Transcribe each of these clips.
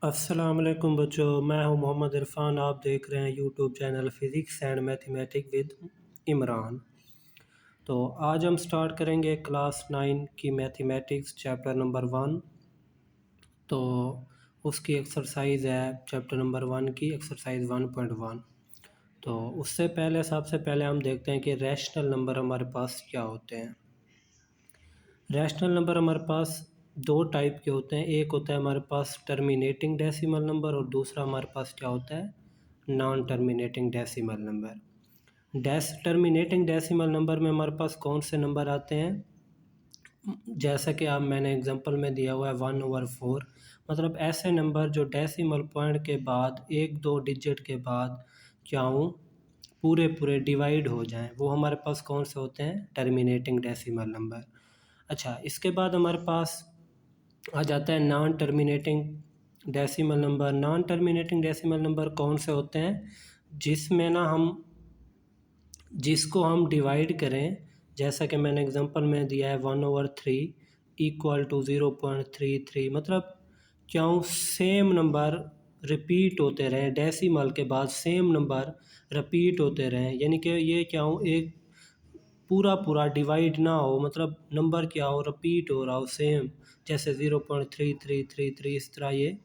अस्सलाम वालेकुम बच्चों, मैं हूं मोहम्मद इरफान। आप देख रहे हैं YouTube channel physics and mathematics with Imran. तो आज हम स्टार्ट करेंगे क्लास 9 की मैथमेटिक्स चैप्टर नंबर 1। तो उसकी एक्सरसाइज है चैप्टर नंबर 1 की एक्सरसाइज 1.1। तो उससे पहले सबसे पहले हम देखते हैं कि रैशनल नंबर हमारे पास क्या होते हैं। रैशनल नंबर हमारे पास दो टाइप के होते हैं। एक होता है हमारे पास टर्मिनेटिंग डेसिमल नंबर और दूसरा हमारे पास क्या होता है, non terminating decimal number. Terminating decimal number में हमारे पास कौन से नंबर आते हैं, जैसा कि आप मैंने एग्जांपल में दिया हुआ है 1/4। मतलब ऐसे नंबर जो डेसिमल पॉइंट के बाद एक दो डिजिट के बाद क्या हूँ पूरे पूरे डिवाइड हो जाएं, वो हमारे पास कौन से होते हैं, टर्मिनेटिंग डेसिमल नंबर। अच्छा, इसके बाद हमारे पास आ जाता है non terminating decimal number. Non terminating decimal number कौन से होते हैं, जिसमें ना जिसको हम डिवाइड करें, जैसा कि मैंने एग्जांपल में दिया है 1/3 इक्वल टू 0.33। मतलब क्यों सेम नंबर रिपीट होते रहें, डेसिमल के बाद सेम नंबर रिपीट होते रहें, यानी कि ये क्या हो, एक पूरा पूरा डिवाइड ना हो, मतलब नंबर क्या हो, रिपीट हो रहा हो सेम, जैसे 0.3333, इस तरह ये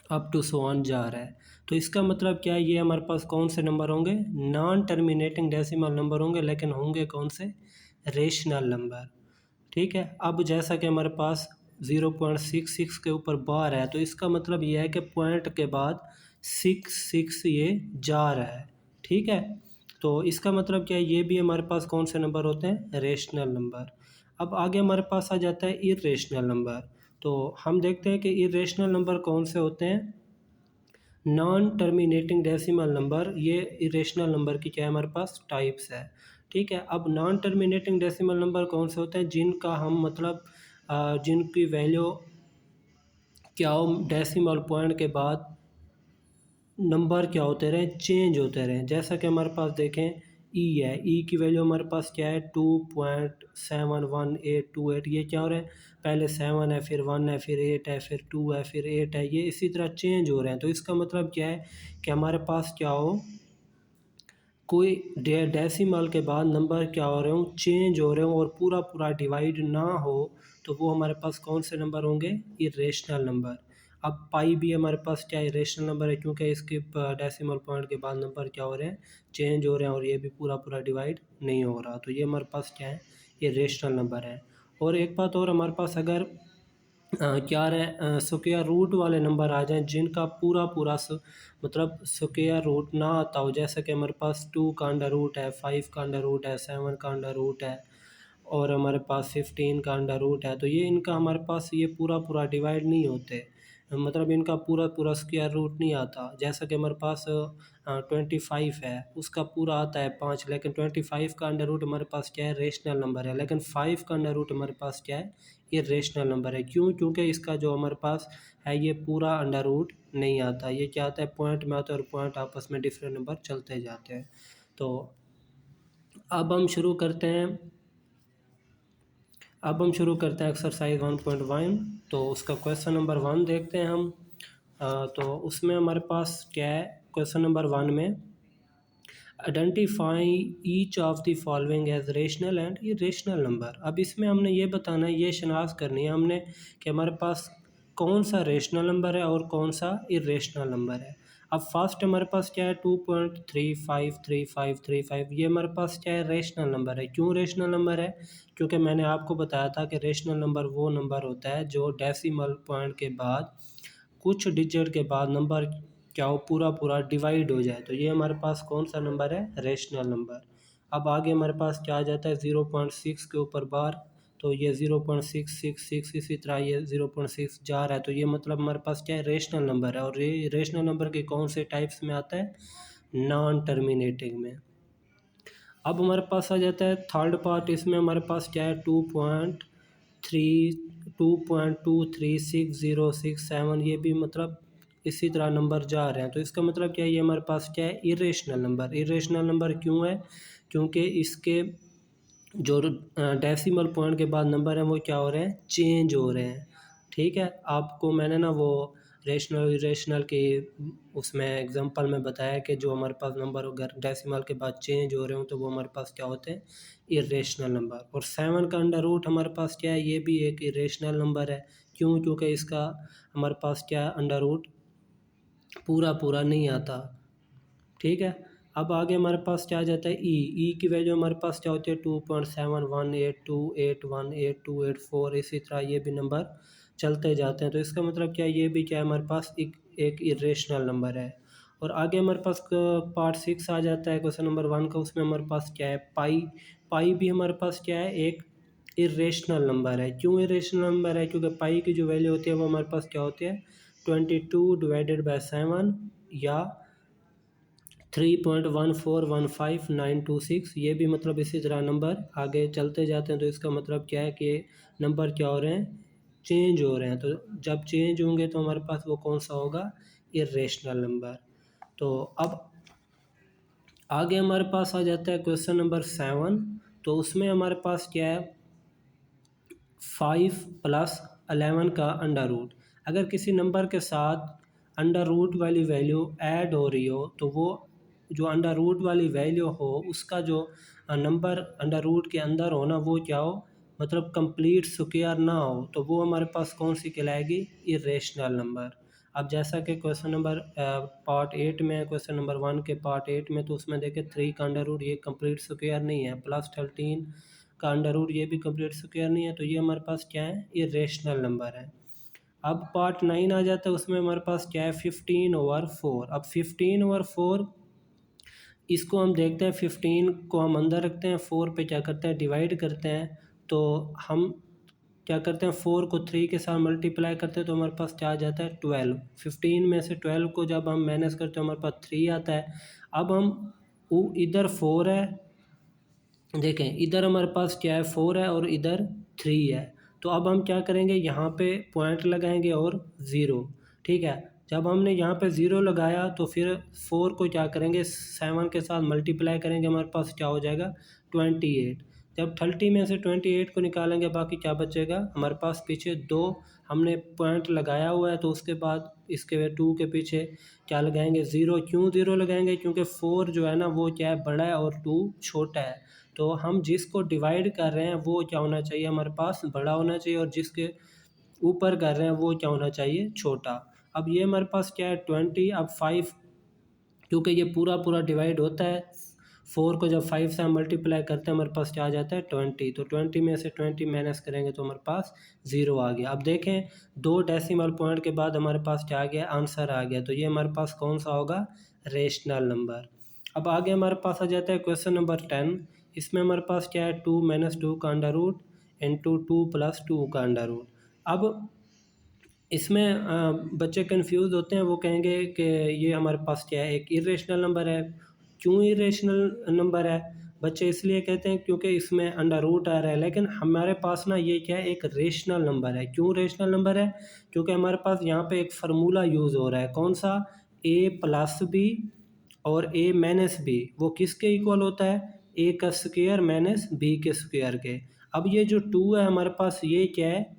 अप टू सो ऑन जा रहा है। तो इसका मतलब क्या है, ये हमारे पास कौन से नंबर होंगे, नॉन टर्मिनेटिंग डेसिमल नंबर होंगे, लेकिन होंगे कौन से, रेशनल नंबर। ठीक है। अब जैसा कि हमारे पास 0.66 के ऊपर बार है, तो इसका मतलब ये है कि पॉइंट के बाद 6 ये जा रहा है। ठीक है। तो इसका मतलब क्या है, ये भी हमारे पास कौन से नंबर होते हैं, रेशनल नंबर। अब आगे हमारे पास आ जाता है इरेशनल नंबर। तो हम देखते हैं कि इरेशनल नंबर कौन से होते हैं, नॉन टर्मिनेटिंग डेसिमल नंबर। ये इरेशनल नंबर की क्या है, हमारे पास टाइप्स है। ठीक है। अब नॉन टर्मिनेटिंग डेसिमल नंबर कौन से होते हैं, जिनका हम मतलब जिनकी वैल्यू क्या हो, डेसिमल पॉइंट के बाद नंबर क्या होते रहें, चेंज होते रहें। जैसा कि हमारे पास देखें ई है, ई की वैल्यू हमारे पास क्या है 2.71828। ये क्या हो रहा है, पहले 7 है, फिर 1 है, फिर 8 है, फिर 2 है, फिर 8 है, ये इसी तरह चेंज हो रहे हैं। तो इसका मतलब क्या है कि हमारे पास क्या हो, कोई डेसिमल के बाद नंबर क्या हो रहे हो, चेंज हो रहे हो और पूरा पूरा डिवाइड ना हो, तो वो हमारे पास कौन से नंबर होंगे, इरेशनल नंबर। अब पाई भी हमारे पास क्या इरेशनल नंबर है, क्योंकि इसके डेसिमल पॉइंट के बाद नंबर क्या हो रहे हैं, चेंज हो रहे हैं, और ये भी पूरा पूरा डिवाइड नहीं हो रहा। तो ये हमारे पास क्या है, इरेशनल नंबर है। और एक बात और, हमारे पास अगर क्या रहे स्क्वायर रूट वाले नंबर आ जाएं, जिनका पूरा पूरा मतलब स्क्वायर रूट ना आता हो, जैसे कि हमारे पास 2 का अंडर रूट है, 5 का अंडर रूट है, 7 का अंडर रूट है, और हमारे पास 15 का अंडर रूट है, तो ये इनका हमारे पास ये पूरा पूरा डिवाइड नहीं होते, मतलब इनका पूरा पूरा स्क्वायर रूट नहीं आता। जैसा कि हमारे पास 25 है, उसका पूरा आता है 5, लेकिन 25 का अंडर रूट हमारे पास क्या है, रेशनल नंबर है, लेकिन 5 का अंडर रूट हमारे पास क्या है, ये रेशनल नंबर है। क्यों, क्योंकि इसका जो हमारे पास है ये पूरा अंडर रूट नहीं आता, ये क्या आता है, पॉइंट में आता है, और पॉइंट आपस में डिफरेंट नंबर चलते जाते हैं। तो अब हम शुरू करते हैं एक्सरसाइज 1.1। तो उसका क्वेश्चन नंबर 1 देखते हैं हम। तो उसमें हमारे पास क्या है, क्वेश्चन नंबर 1 में identify each of the following as rational and irrational number. अब इसमें हमने ये बताना है, ये शनाख्त करनी है हमने कि हमारे पास कौन सा रेशनल नंबर है और कौन सा इरेशनल नंबर है। अब फर्स्ट हमारे पास क्या है 2.353535, ये हमारे पास क्या है, रेशनल नंबर है। क्यों रेशनल नंबर है, क्योंकि मैंने आपको बताया था कि रेशनल नंबर वो नंबर होता है जो डेसिमल पॉइंट के बाद कुछ डिजिट के बाद नंबर क्या हो, पूरा पूरा डिवाइड हो जाए। तो ये हमारे पास कौन सा नंबर है, रेशनल नंबर। अब आगे हमारे पास क्या आ जाता है, 0.6 के ऊपर बार, तो ये 0.666, इसी तरह ये 0.6 जा रहा है, तो ये मतलब हमारे पास क्या है, रेशनल नंबर है। और ये रेशनल नंबर के कौन से टाइप्स में आता है, नॉन टर्मिनेटिंग में। अब हमारे पास आ जाता है थर्ड पार्ट, इसमें हमारे पास क्या है 2.2360667, ये भी मतलब इसी तरह नंबर जा रहे हैं। तो इसका मतलब क्या है, ये हमारे पास क्या है, इरेशनल नंबर। इरेशनल नंबर क्यों है, क्योंकि इसके जो डेसिमल पॉइंट के बाद नंबर हैं वो क्या हो रहे हैं, चेंज हो रहे हैं। ठीक है। आपको मैंने ना वो रेशनल इरेशनल की उसमें एग्जांपल में बताया कि जो हमारे पास नंबर अगर डेसिमल के बाद चेंज हो रहे हो तो वो हमारे पास क्या होते हैं, इरेशनल नंबर। और 7 का अंडर रूट हमारे पास क्या है, ये भी एक इरेशनल नंबर है। क्यों? क्योंकि इसका हमारे पास क्या अंडर रूट पूरा पूरा नहीं आता। ठीक है, अब आगे हमारे पास क्या आ जाता है, ई की वैल्यू हमारे पास क्या होती है 2.718282824, इसी तरह ये भी नंबर चलते जाते हैं। तो इसका मतलब क्या है, ये भी क्या है हमारे पास एक इरेशनल नंबर है। और आगे हमारे पास पार्ट 6 आ जाता है क्वेश्चन नंबर 1 का। उसमें हमारे पास क्या है, पाई भी हमारे पास क्या है, एक इरेशनल नंबर है। क्यों इरेशनल नंबर है? क्योंकि पाई की जो वैल्यू होती है वो हमारे पास क्या होती है 22/7 या 3.1415926। ये भी मतलब इसी तरह नंबर आगे चलते जाते हैं। तो इसका मतलब क्या है कि नंबर क्या हो रहे हैं, चेंज हो रहे हैं। तो जब चेंज होंगे तो हमारे पास वो कौन सा होगा, इरेशनल नंबर। तो अब आगे हमारे पास आ जाता है क्वेश्चन नंबर 7। तो उसमें हमारे पास क्या है, 5 + 11 का अंडर रूट। अगर किसी नंबर के साथ अंडर रूट वाली वैल्यू ऐड हो रही हो तो वो जो अंडर रूट वाली वैल्यू हो उसका जो नंबर अंडर रूट के अंदर हो ना, वो क्या हो, मतलब कंप्लीट स्क्वायर ना हो, तो वो हमारे पास कौन सी कहलाएगी, इरेशनल नंबर। अब जैसा कि क्वेश्चन नंबर पार्ट 8 में, क्वेश्चन नंबर 1 के पार्ट 8 में, तो उसमें देखें 3 का अंडर रूट ये कंप्लीट स्क्वायर नहीं है, +13 का अंडर रूट ये भी कंप्लीट स्क्वायर नहीं है। तो ये हमारे पास क्या है, इरेशनल नंबर है। अब पार्ट 9 आ जाता है, उसमें हमारे पास क्या है 15/4। अब 15/4 इसको हम देखते हैं, 15 को हम अंदर रखते हैं, 4 पे क्या करते हैं, डिवाइड करते हैं। तो हम क्या करते हैं, 4 को 3 के साथ मल्टीप्लाई करते हैं तो हमारे पास क्या आ जाता है 12। 15 में से 12 को जब हम माइनस करते हैं हमारे पास 3 आता है। अब हम इधर 4 है, देखें इधर हमारे पास क्या है 4 है और इधर 3 है। तो अब हम क्या करेंगे, यहाँ पे पॉइंट लगाएंगे और ज़ीरो। ठीक है, जब हमने यहाँ पे ज़ीरो लगाया तो फिर 4 को क्या करेंगे 7 के साथ मल्टीप्लाई करेंगे, हमारे पास क्या हो जाएगा 28। जब 30 में से 28 को निकालेंगे बाकी क्या बचेगा हमारे पास, पीछे 2 हमने पॉइंट लगाया हुआ है, तो उसके बाद इसके 2 के पीछे क्या लगाएंगे, ज़ीरो। क्यों ज़ीरो लगाएंगे, क्योंकि 4 जो है ना वो क्या है बड़ा है और 2 छोटा है। तो हम जिसको डिवाइड कर रहे हैं वो क्या होना चाहिए, हमारे पास बड़ा होना चाहिए, और जिसके ऊपर कर रहे हैं वो क्या होना चाहिए, छोटा। अब ये हमारे पास क्या है 20। अब 5, क्योंकि ये पूरा पूरा डिवाइड होता है, 4 को जब 5 से हम मल्टीप्लाई करते हैं हमारे पास क्या आ जाता है 20। तो 20 में से 20 माइनस करेंगे तो हमारे पास 0 आ गया। अब देखें 2 डेसिमल पॉइंट के बाद हमारे पास क्या आ गया, आंसर आ गया। तो ये हमारे पास कौन सा होगा, रेशनल नंबर। अब आगे हमारे पास आ जाता है क्वेश्चन नंबर 10। इसमें हमारे पास क्या है 2 - 2 का अंडर रूट इंटू 2 + 2 का अंडर रूट। अब इसमें बच्चे कंफ्यूज होते हैं, वो कहेंगे कि ये हमारे पास क्या है, एक इरेशनल नंबर है। क्यों इरेशनल नंबर है बच्चे, इसलिए कहते हैं क्योंकि इसमें अंडर रूट आ रहा है। लेकिन हमारे पास ना ये क्या है, एक रेशनल नंबर है। क्यों रेशनल नंबर है, क्योंकि हमारे पास यहाँ पे एक फार्मूला यूज़ हो रहा है, कौन सा, a+b और a-b, वो किसके इक्वल होता है, a का स्क्वायर माइनस b के स्क्वायर के। अब ये जो 2 है हमारे पास, ये क्या है,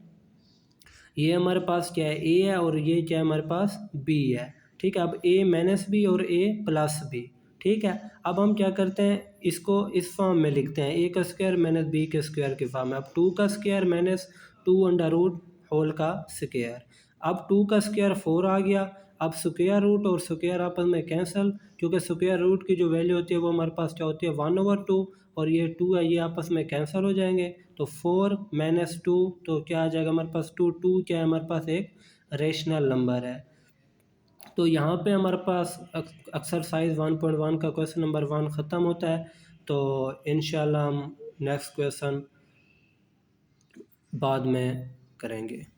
ये हमारे पास क्या है a है, और ये क्या है हमारे पास b है। ठीक है, अब a - b और a+b। ठीक है, अब हम क्या करते हैं, इसको इस फॉर्म में लिखते हैं, a का स्क्वायर माइनस b के स्क्वायर की फॉर्म में। अब 2 का square minus 2 under root whole का स्क्वायर। अब 2 का स्क्वायर 4 आ गया। अब स्क्वायर रूट और स्क्वायर आपस में कैंसिल, क्योंकि स्क्वायर रूट की जो वैल्यू होती है वो हमारे पास क्या होती है 1/2, और ये 2 है ये आपस में कैंसिल हो जाएंगे। तो 4 - 2, तो क्या आ जाएगा हमारे पास 2 क्या है हमारे पास, एक रेशनल नंबर है। तो यहाँ पे हमारे पास एक्सरसाइज 1.1 का क्वेश्चन नंबर 1 ख़त्म होता है। तो इंशाल्लाह हम नेक्स्ट क्वेश्चन बाद में करेंगे।